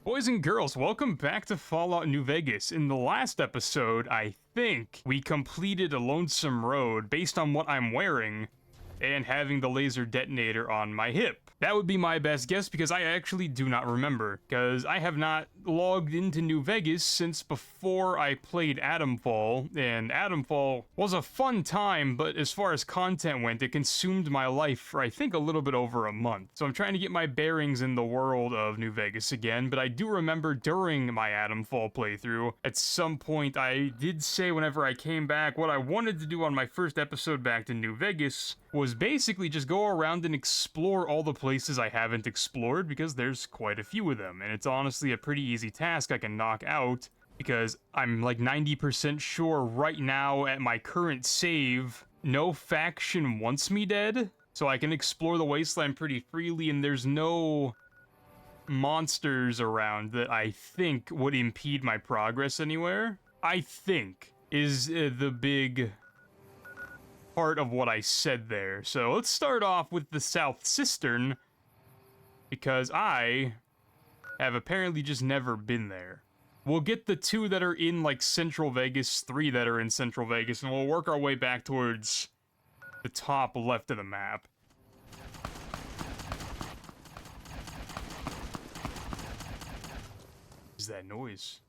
Boys and girls, welcome back to Fallout New Vegas. In the last episode, I think we completed a lonesome road based on what I'm wearing and having the laser detonator on my hip. That would be my best guess because I actually do not remember, because I have not logged into New Vegas since before I played Atomfall, and Atomfall was a fun time, but as far as content went, it consumed my life for I think a little bit over a month. So I'm trying to get my bearings in the world of New Vegas again, but I do remember during my Atomfall playthrough, at some point I did say whenever I came back, what I wanted to do on my first episode back to New Vegas was basically just go around and explore all the places I haven't explored, because there's quite a few of them, and it's honestly a pretty easy task I can knock out, because I'm like 90% sure right now at my current save, no faction wants me dead, so I can explore the wasteland pretty freely, and there's no monsters around that I think would impede my progress anywhere. I think is the big part of what I said there. So let's start off with the South Cistern, because I have apparently just never been there. We'll get the two that are in like Central Vegas, 3 that are in Central Vegas, and we'll work our way back towards the top left of the map. What is that noise?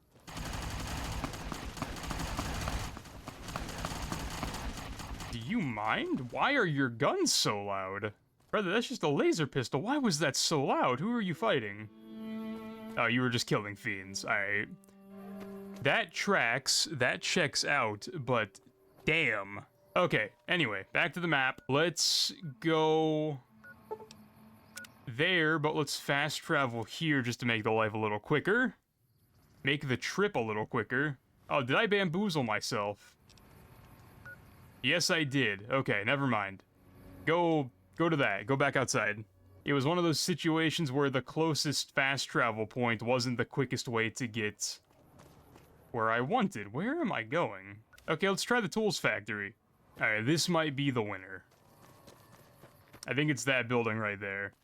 Do you mind? Why are your guns so loud? Brother, that's just a laser pistol. Why was that so loud? Who are you fighting? Oh, you were just killing fiends. Alright. That tracks. That checks out, but damn. Okay, anyway, back to the map. Let's go there, but let's fast travel here just to make the life a little quicker. Make the trip a little quicker. Oh, did I bamboozle myself? Yes, I did. Okay, never mind. Go to that. Go back outside. It was one of those situations where the closest fast travel point wasn't the quickest way to get where I wanted. Where am I going? Okay, let's try the tools factory. Alright, this might be the winner. I think it's that building right there.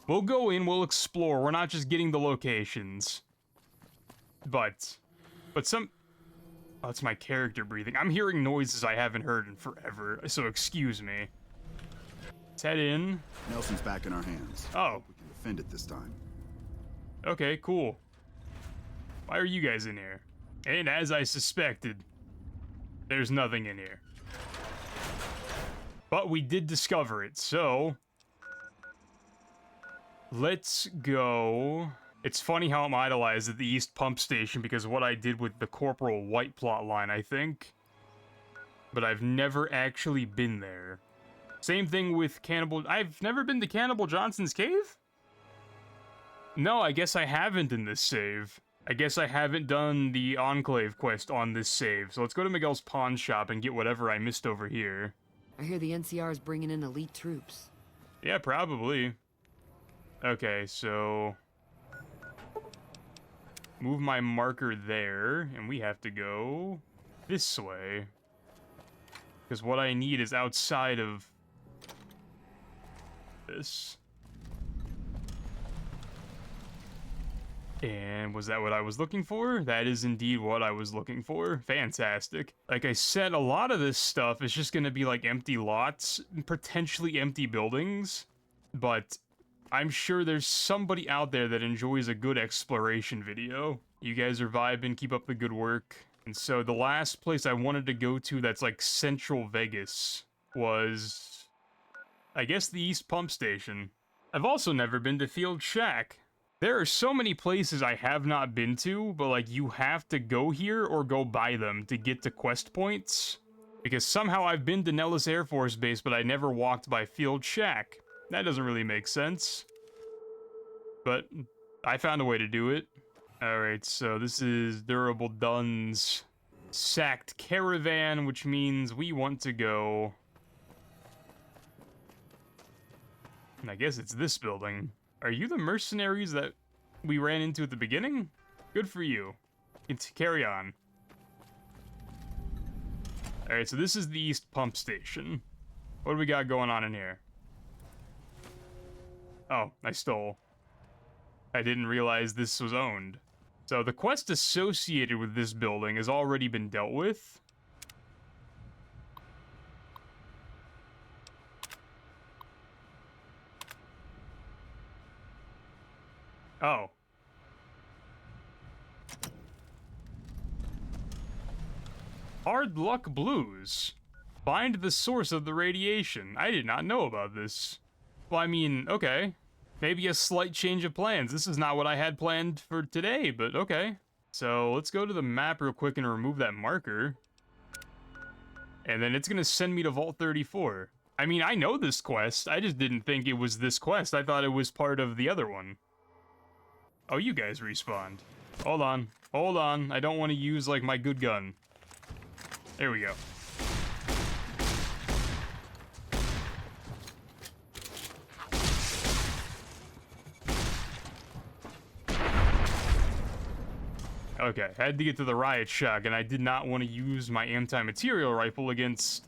We'll go in, we'll explore. We're not just getting the locations. But some... Oh, it's my character breathing. I'm hearing noises I haven't heard in forever, so excuse me. Let's head in. Nelson's back in our hands. Oh. We can defend it this time. Okay, cool. Why are you guys in here? And as I suspected, there's nothing in here. But we did discover it, so... Let's go... It's funny how I'm idolized at the East Pump Station because of what I did with the Corporal White plotline, I think. But I've never actually been there. Same thing with Cannibal... I've never been to Cannibal Johnson's cave? No, I guess I haven't in this save. I guess I haven't done the Enclave quest on this save. So let's go to Miguel's pawn shop and get whatever I missed over here. I hear the NCR is bringing in elite troops. Yeah, probably. Okay, so... Move my marker there, and we have to go this way. Because what I need is outside of this. And was that what I was looking for? That is indeed what I was looking for. Fantastic. Like I said, a lot of this stuff is just gonna be like empty lots, potentially empty buildings, but I'm sure there's somebody out there that enjoys a good exploration video. You guys are vibing, keep up the good work. And so the last place I wanted to go to that's like Central Vegas was, I guess, the East Pump Station. I've also never been to Field Shack. There are so many places I have not been to, but like you have to go here or go by them to get to quest points. Because somehow I've been to Nellis Air Force Base, but I never walked by Field Shack. That doesn't really make sense. But I found a way to do it. Alright, so this is Durable Dunn's Sacked Caravan, which means we want to go... And I guess it's this building. Are you the mercenaries that we ran into at the beginning? Good for you. It's carry on. Alright, so this is the East Pump Station. What do we got going on in here? Oh, I stole. I didn't realize this was owned. So the quest associated with this building has already been dealt with. Oh. Hard Luck Blues. Find the source of the radiation. I did not know about this. Well, I mean, okay. Maybe a slight change of plans. This is not what I had planned for today, but okay. So let's go to the map real quick and remove that marker. And then it's gonna send me to Vault 34. I mean, I know this quest. I just didn't think it was this quest. I thought it was part of the other one. Oh, you guys respawned. Hold on. Hold on. I don't want to use, like, my good gun. There we go. Okay, had to get to the riot shotgun. I did not want to use my anti-material rifle against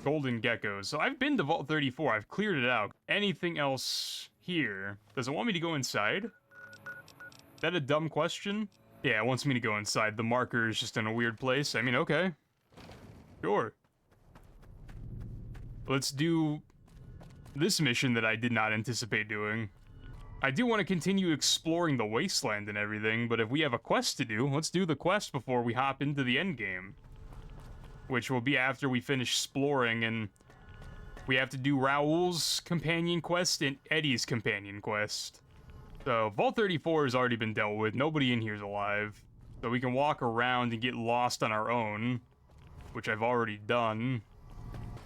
golden geckos. So I've been to Vault 34. I've cleared it out. Anything else here? Does it want me to go inside? Is that a dumb question? Yeah, it wants me to go inside. The marker is just in a weird place. I mean, okay. Sure. Let's do this mission that I did not anticipate doing. I do want to continue exploring the wasteland and everything, but if we have a quest to do, let's do the quest before we hop into the end game. Which will be after we finish exploring, and we have to do Raoul's companion quest and Eddie's companion quest. So, Vault 34 has already been dealt with. Nobody in here is alive. So we can walk around and get lost on our own, which I've already done.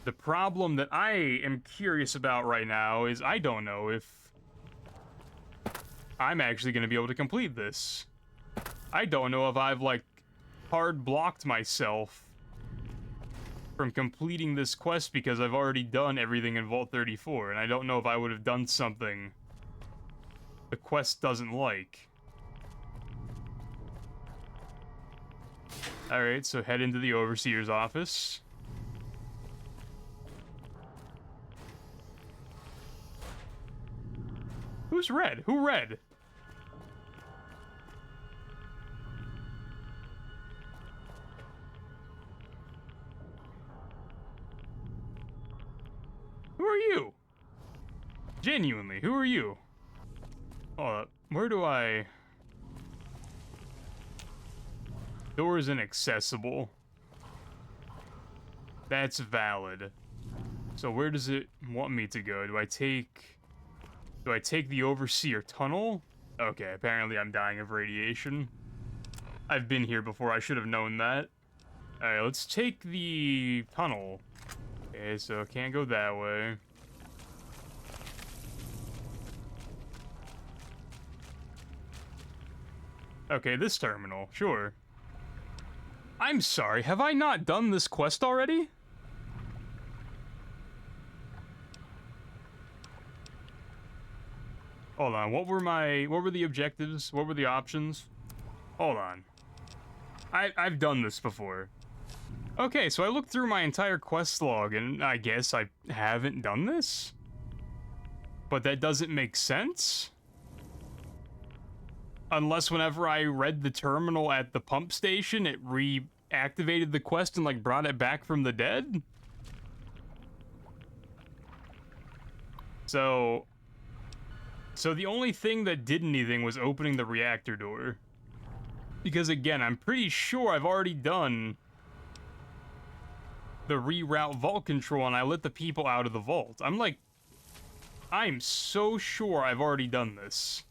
The problem that I am curious about right now is I don't know if I'm actually going to be able to complete this. I don't know if I've, like, hard blocked myself from completing this quest because I've already done everything in Vault 34, and I don't know if I would have done something the quest doesn't like. Alright, so head into the Overseer's office. Who's red? Who red? Who are you? Genuinely, who are you? Hold up. Where do I... Doors inaccessible. That's valid. So where does it want me to go? Do I take the Overseer tunnel? Okay, apparently I'm dying of radiation. I've been here before, I should have known that. Alright, let's take the tunnel. Okay, so can't go that way. Okay, this terminal, sure. I'm sorry, have I not done this quest already? Hold on, what were the objectives? What were the options? Hold on. I've done this before. Okay, so I looked through my entire quest log, and I guess I haven't done this? But that doesn't make sense? Unless whenever I read the terminal at the pump station, it reactivated the quest and, like, brought it back from the dead? So the only thing that did anything was opening the reactor door. Because, again, I'm pretty sure I've already done the reroute vault control and I let the people out of the vault. I'm so sure I've already done this.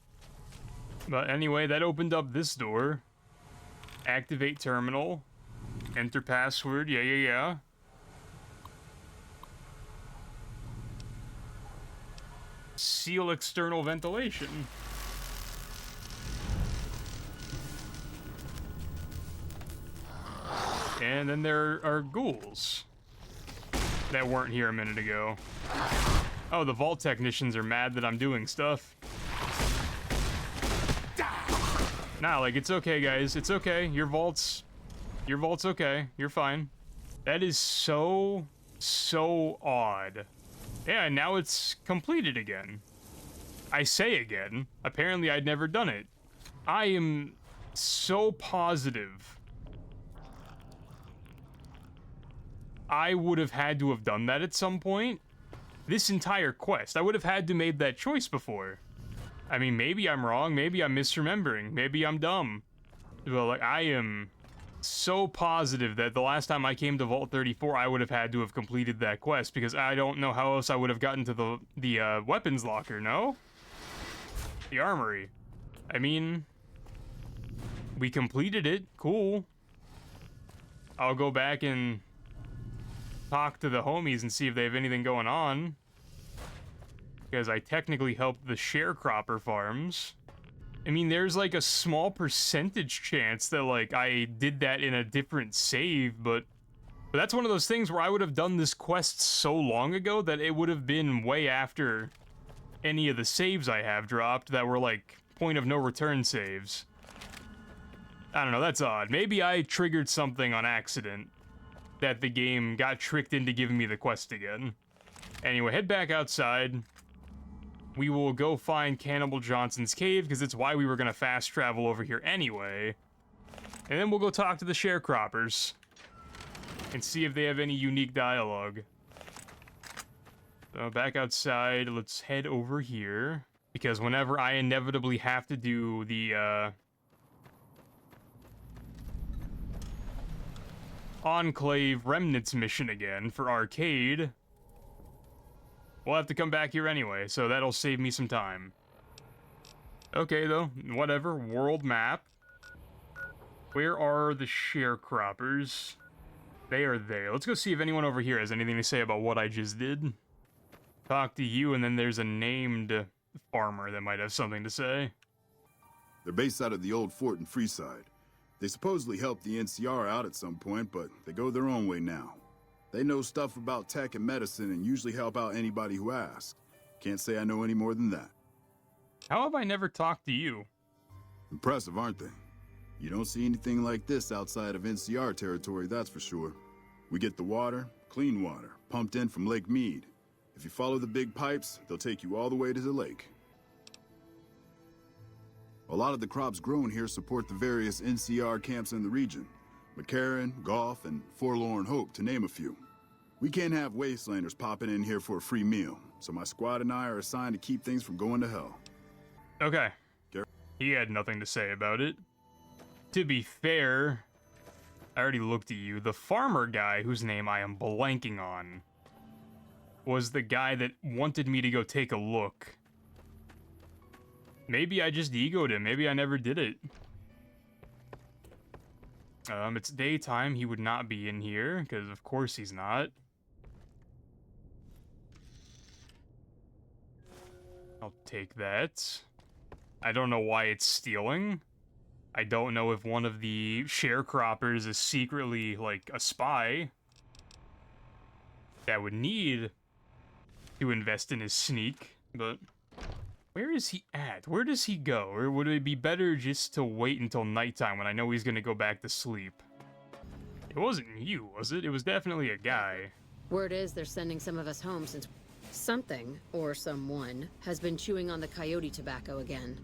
But anyway, that opened up this door. Activate terminal. Enter password. Yeah. Seal external ventilation. And then there are ghouls that weren't here a minute ago. Oh, the vault technicians are mad that I'm doing stuff. Nah, like, it's okay, guys. It's okay. Your vault's okay. You're fine. That is so odd. Yeah, now it's completed again. I say again, apparently I'd never done it. I am so positive I would have had to have done that at some point. This entire quest, I would have had to made that choice before. I mean, maybe I'm wrong, maybe I'm misremembering, maybe I'm dumb. But like, I am so positive that the last time I came to Vault 34, I would have had to have completed that quest, because I don't know how else I would have gotten to the weapons locker, no? The armory. I mean, we completed it, cool. I'll go back and talk to the homies and see if they have anything going on. Because I technically helped the sharecropper farms. I mean, there's like a small percentage chance that like I did that in a different save, but that's one of those things where I would have done this quest so long ago that it would have been way after any of the saves I have dropped that were like point of no return saves. I don't know, that's odd. Maybe I triggered something on accident that the game got tricked into giving me the quest again. Anyway, head back outside. We will go find Cannibal Johnson's cave, because it's why we were going to fast travel over here anyway. And then we'll go talk to the sharecroppers and see if they have any unique dialogue. So back outside, let's head over here, because whenever I inevitably have to do the Enclave Remnants mission again for Arcade, we'll have to come back here anyway, so that'll save me some time. Okay, though, whatever. World map. Where are the sharecroppers? They are there. Let's go see if anyone over here has anything to say about what I just did. Talk to you, and then there's a named farmer that might have something to say. They're based out of the old fort in Freeside. They supposedly helped the NCR out at some point, but they go their own way now. They know stuff about tech and medicine and usually help out anybody who asks. Can't say I know any more than that. How have I never talked to you? Impressive, aren't they? You don't see anything like this outside of NCR territory, that's for sure. We get the water, clean water, pumped in from Lake Mead. If you follow the big pipes, they'll take you all the way to the lake. A lot of the crops grown here support the various NCR camps in the region. McCarran, Golf, and Forlorn Hope, to name a few. We can't have wastelanders popping in here for a free meal, so my squad and I are assigned to keep things from going to hell. Okay. He had nothing to say about it. To be fair, I already looked at you. The farmer guy, whose name I am blanking on, was the guy that wanted me to go take a look. Maybe I just egoed him. Maybe I never did it. It's daytime. He would not be in here, because of course he's not. I'll take that. I don't know why it's stealing. I don't know if one of the sharecroppers is secretly, like, a spy that would need to invest in his sneak, but where is he at? Where does he go? Or would it be better just to wait until nighttime when I know he's gonna go back to sleep? It wasn't you, was it? It was definitely a guy. Word is they're sending some of us home since something, or someone, has been chewing on the coyote tobacco again.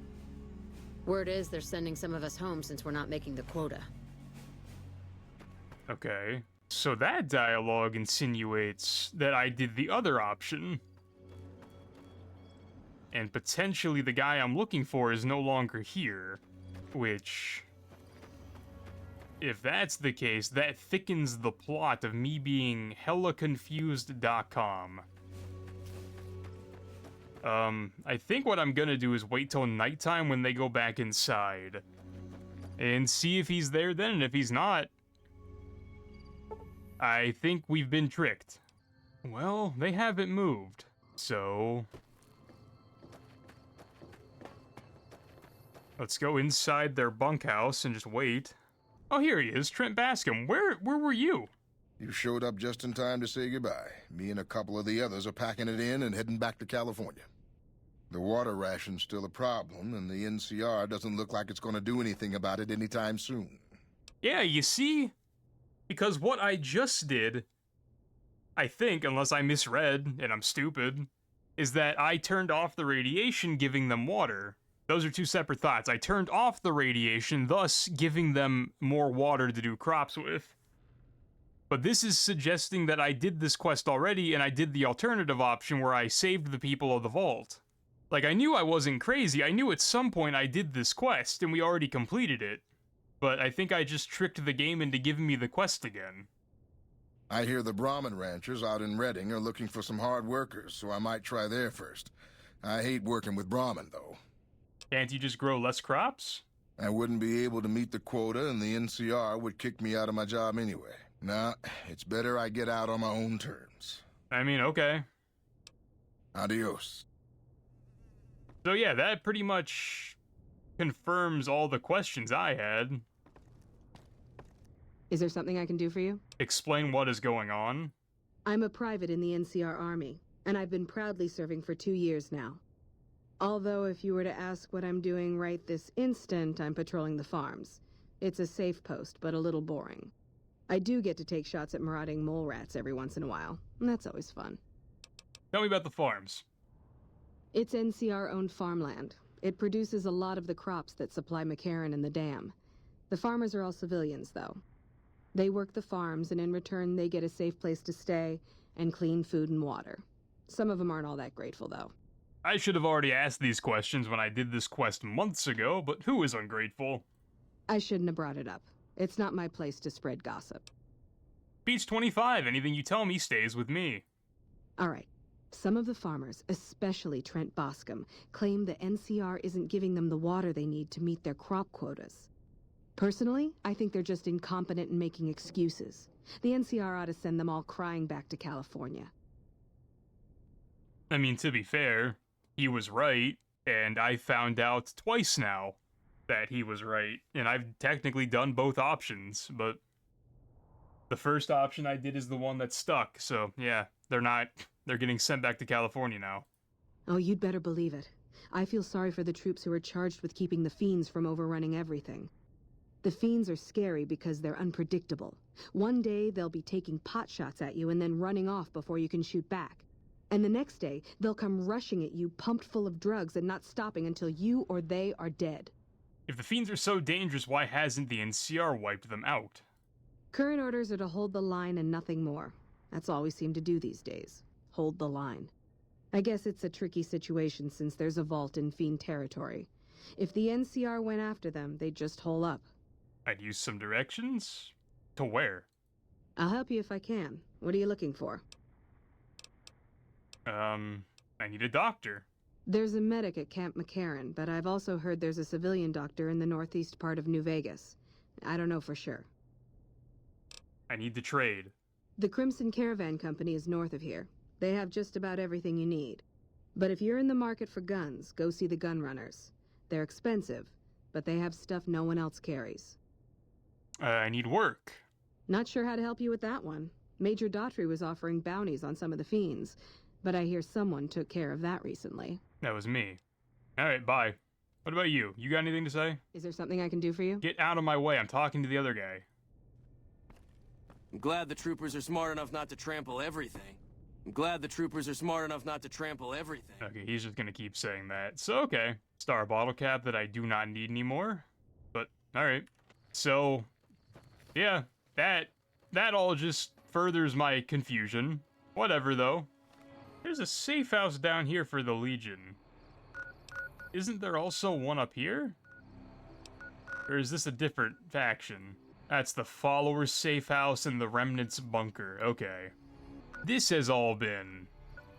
Word is they're sending some of us home since we're not making the quota. Okay. So that dialogue insinuates that I did the other option. And potentially the guy I'm looking for is no longer here. Which, if that's the case, that thickens the plot of me being hellaconfused.com. I think what I'm gonna do is wait till nighttime when they go back inside. And see if he's there then, and if he's not, I think we've been tricked. Well, they haven't moved, so let's go inside their bunkhouse and just wait. Oh, here he is, Trent Bascom. Where were you? You showed up just in time to say goodbye. Me and a couple of the others are packing it in and heading back to California. The water ration's still a problem, and the NCR doesn't look like it's going to do anything about it anytime soon. Yeah, you see? Because what I just did, I think, unless I misread and I'm stupid, is that I turned off the radiation, giving them water. Those are two separate thoughts. I turned off the radiation, thus giving them more water to do crops with. But this is suggesting that I did this quest already, and I did the alternative option where I saved the people of the vault. Like, I knew I wasn't crazy. I knew at some point I did this quest, and we already completed it. But I think I just tricked the game into giving me the quest again. I hear the Brahmin ranchers out in Redding are looking for some hard workers, so I might try there first. I hate working with Brahmin, though. Can't you just grow less crops? I wouldn't be able to meet the quota, and the NCR would kick me out of my job anyway. Nah, it's better I get out on my own terms. I mean, okay. Adios. So yeah, that pretty much confirms all the questions I had. Is there something I can do for you? Explain what is going on. I'm a private in the NCR Army, and I've been proudly serving for 2 years now. Although if you were to ask what I'm doing right this instant, I'm patrolling the farms. It's a safe post, but a little boring. I do get to take shots at marauding mole rats every once in a while, and that's always fun. Tell me about the farms. It's NCR-owned farmland. It produces a lot of the crops that supply McCarran and the dam. The farmers are all civilians, though. They work the farms, and in return they get a safe place to stay and clean food and water. Some of them aren't all that grateful, though. I should have already asked these questions when I did this quest months ago, but who is ungrateful? I shouldn't have brought it up. It's not my place to spread gossip. Beach 25, anything you tell me stays with me. All right. Some of the farmers, especially Trent Boscom, claim the NCR isn't giving them the water they need to meet their crop quotas. Personally, I think they're just incompetent and making excuses. The NCR ought to send them all crying back to California. I mean, to be fair, he was right, and I found out twice now that he was right, and I've technically done both options, but the first option I did is the one that stuck, so yeah, they're getting sent back to California now. Oh, you'd better believe it. I feel sorry for the troops who are charged with keeping the Fiends from overrunning everything. The Fiends are scary because they're unpredictable. One day, they'll be taking pot shots at you and then running off before you can shoot back. And the next day, they'll come rushing at you, pumped full of drugs and not stopping until you or they are dead. If the Fiends are so dangerous, why hasn't the NCR wiped them out? Current orders are to hold the line and nothing more. That's all we seem to do these days. Hold the line. I guess it's a tricky situation since there's a vault in Fiend territory. If the NCR went after them, they'd just hole up. I'd use some directions. To where? I'll help you if I can. What are you looking for? I need a doctor. There's a medic at Camp McCarran, but I've also heard there's a civilian doctor in the northeast part of New Vegas. I don't know for sure. I need to trade. The Crimson Caravan Company is north of here. They have just about everything you need. But if you're in the market for guns, go see the gun runners. They're expensive, but they have stuff no one else carries. I need work. Not sure how to help you with that one. Major Daughtry was offering bounties on some of the Fiends, but I hear someone took care of that recently. That was me. Alright, bye. What about you? You got anything to say? Is there something I can do for you? Get out of my way, I'm talking to the other guy. I'm glad the troopers are smart enough not to trample everything. I'm glad the troopers are smart enough not to trample everything. Okay, he's just gonna keep saying that. So, okay. Star bottle cap that I do not need anymore. But, alright. So, yeah, that all just furthers my confusion. Whatever, though. There's a safe house down here for the Legion. Isn't there also one up here? Or is this a different faction? That's the Followers safe house and the Remnants bunker. Okay. This has all been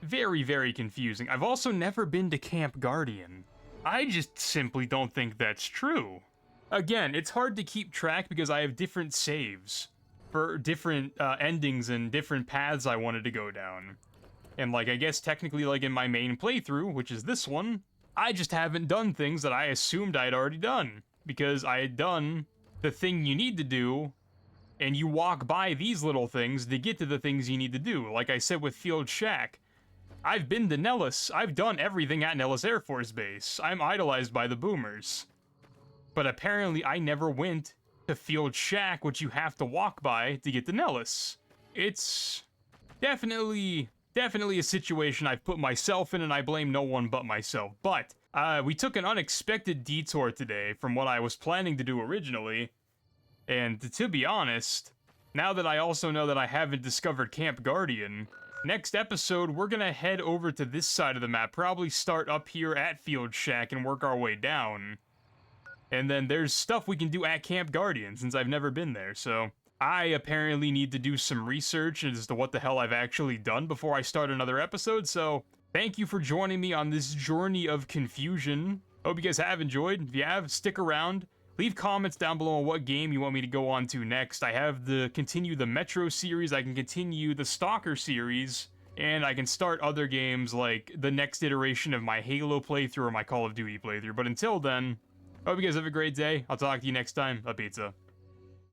very, very confusing. I've also never been to Camp Guardian. I just simply don't think that's true. Again, it's hard to keep track because I have different saves for different endings and different paths I wanted to go down. And like, I guess technically like in my main playthrough, which is this one, I just haven't done things that I assumed I'd already done. Because I had done the thing you need to do, and you walk by these little things to get to the things you need to do. Like I said with Field Shack, I've been to Nellis. I've done everything at Nellis Air Force Base. I'm idolized by the boomers. But apparently I never went to Field Shack, which you have to walk by to get to Nellis. It's definitely definitely a situation I've put myself in, and I blame no one but myself. But we took an unexpected detour today from what I was planning to do originally, and to be honest, now that I also know that I haven't discovered Camp Guardian, next episode we're gonna head over to this side of the map, probably start up here at Field Shack and work our way down. And then there's stuff we can do at Camp Guardian, since I've never been there, so I apparently need to do some research as to what the hell I've actually done before I start another episode, so thank you for joining me on this journey of confusion. Hope you guys have enjoyed. If you have, stick around. Leave comments down below on what game you want me to go on to next. I have to continue the Metro series, I can continue the Stalker series, and I can start other games like the next iteration of my Halo playthrough or my Call of Duty playthrough. But until then, I hope you guys have a great day. I'll talk to you next time. A pizza.